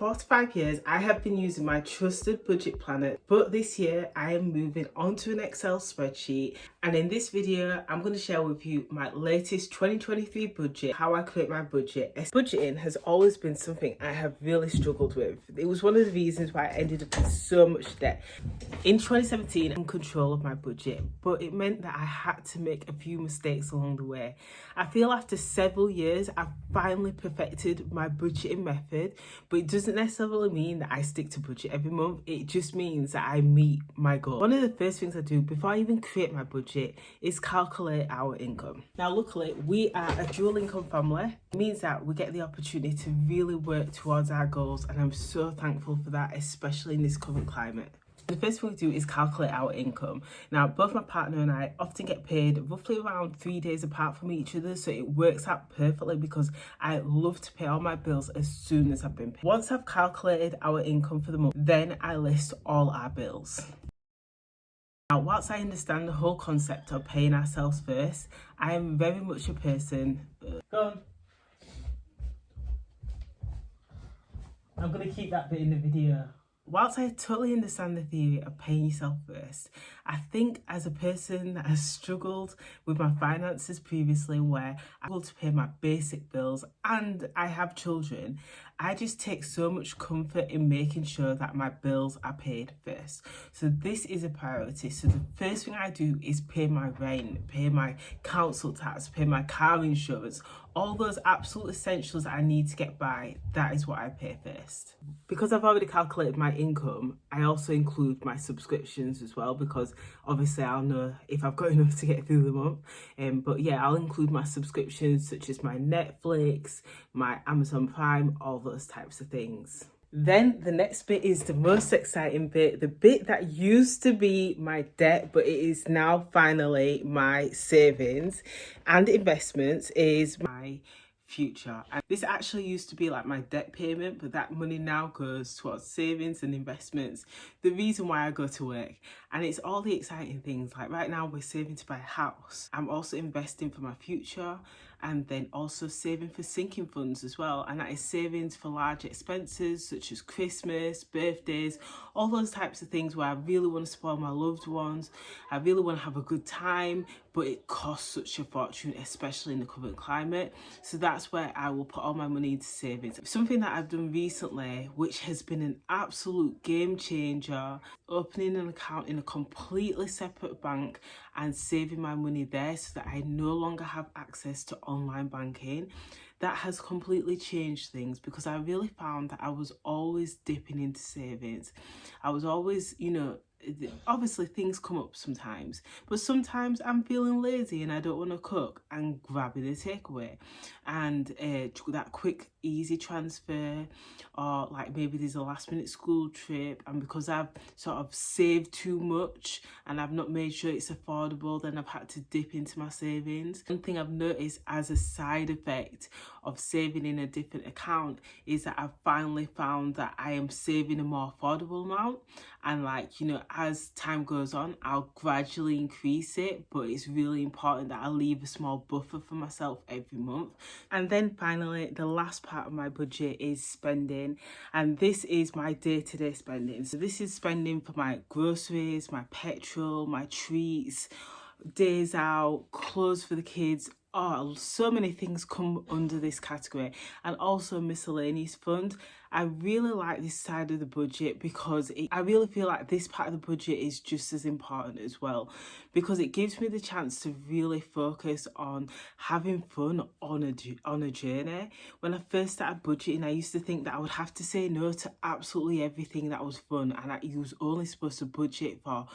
4 to 5 years, I have been using my trusted budget planner, but this year I am moving onto an Excel spreadsheet. And in this video, I'm going to share with you my latest 2023 budget, how I create my budget. Budgeting has always been something I have really struggled with. It was one of the reasons why I ended up in so much debt. In 2017, I'm in control of my budget, but it meant that I had to make a few mistakes along the way. I feel after several years, I've finally perfected my budgeting method, but it doesn't necessarily mean that I stick to budget every month. It just means that I meet my goal. One of the first things I do before I even create my budget is calculate our income. Now, luckily, we are a dual income family. It means that we get the opportunity to really work towards our goals, and I'm so thankful for that, especially in this current climate. The first thing we do is calculate our income. Now, both my partner and I often get paid roughly around 3 days apart from each other, so it works out perfectly because I love to pay all my bills as soon as I've been paid. Once I've calculated our income for the month, then I list all our bills. Now, whilst I understand the whole concept of paying ourselves first, I am very much a person... Go on. I'm going to keep that bit in the video. Whilst I totally understand the theory of paying yourself first, I think as a person that has struggled with my finances previously, where I'm able to pay my basic bills and I have children, I just take so much comfort in making sure that my bills are paid first. So this is a priority. So the first thing I do is pay my rent, pay my council tax, pay my car insurance, all those absolute essentials that I need to get by. That is what I pay first. Because I've already calculated my income, I also include my subscriptions as well, because obviously I'll know if I've got enough to get through the month. But yeah, I'll include my subscriptions such as my Netflix, my Amazon Prime, all those types of things. Then the next bit is the most exciting bit, the bit that used to be my debt, but it is now finally my savings and investments, is my future. And this actually used to be like my debt payment, but that money now goes towards savings and investments. The reason why I go to work, and it's all the exciting things. Like right now we're saving to buy a house. I'm also investing for my future, and then also saving for sinking funds as well, and that is savings for large expenses such as Christmas, birthdays, all those types of things where I really want to support my loved ones. I really want to have a good time, but it costs such a fortune, especially in the current climate. So that's where I will put all my money into savings. Something that I've done recently, which has been an absolute game changer, opening an account in a completely separate bank and saving my money there so that I no longer have access to online banking. That has completely changed things, because I really found that I was always dipping into savings. I was always, obviously things come up sometimes, but sometimes I'm feeling lazy and I don't want to cook and grabbing a takeaway, and that quick easy transfer, or like maybe there's a last minute school trip, and because I've sort of saved too much and I've not made sure it's affordable, then I've had to dip into my savings. One thing I've noticed as a side effect of saving in a different account is that I've finally found that I am saving a more affordable amount, and as time goes on I'll gradually increase it, but it's really important that I leave a small buffer for myself every month. And then finally, the last part of my budget is spending, and this is my day-to-day spending. So this is spending for my groceries, my petrol, my treats, days out, clothes for the kids. Oh, so many things come under this category, and also miscellaneous fund. I really like this side of the budget because I really feel like this part of the budget is just as important as well, because it gives me the chance to really focus on having fun on a journey. When I first started budgeting, I used to think that I would have to say no to absolutely everything that was fun, and that you was only supposed to budget for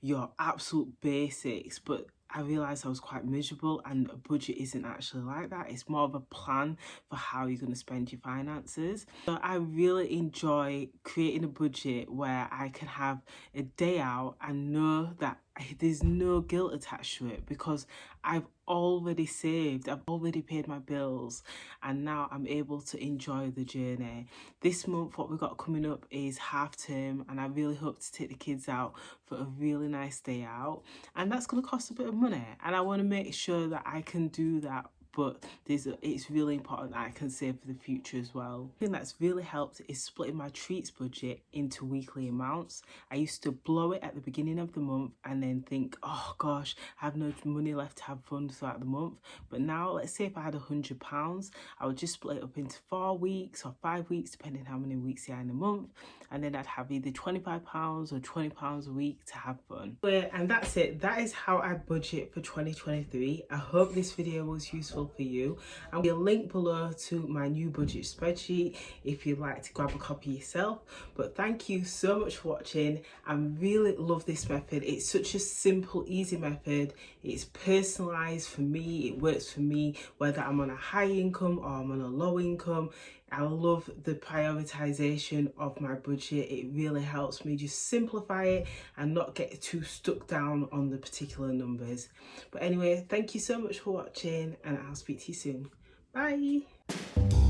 your absolute basics, but I realised I was quite miserable, and a budget isn't actually like that. It's more of a plan for how you're going to spend your finances. So I really enjoy creating a budget where I can have a day out and know that there's no guilt attached to it, because I've already saved, I've already paid my bills, and now I'm able to enjoy the journey. This month what we've got coming up is half term, and I really hope to take the kids out for a really nice day out, and that's going to cost a bit of money, and I want to make sure that I can do that but it's really important that I can save for the future as well. One thing that's really helped is splitting my treats budget into weekly amounts. I used to blow it at the beginning of the month and then think, oh gosh, I have no money left to have fun throughout the month. But now, let's say if I had £100, I would just split it up into 4 weeks or 5 weeks, depending how many weeks you are in a month, and then I'd have either £25 or £20 a week to have fun. And that's it. That is how I budget for 2023. I hope this video was useful for you. I'll be a link below to my new budget spreadsheet if you'd like to grab a copy yourself. But thank you so much for watching. I really love this method. It's such a simple, easy method. It's personalized for me. It works for me whether I'm on a high income or I'm on a low income. I love the prioritization of my budget. It really helps me just simplify it and not get too stuck down on the particular numbers. But anyway, thank you so much for watching, and I'll speak to you soon. Bye.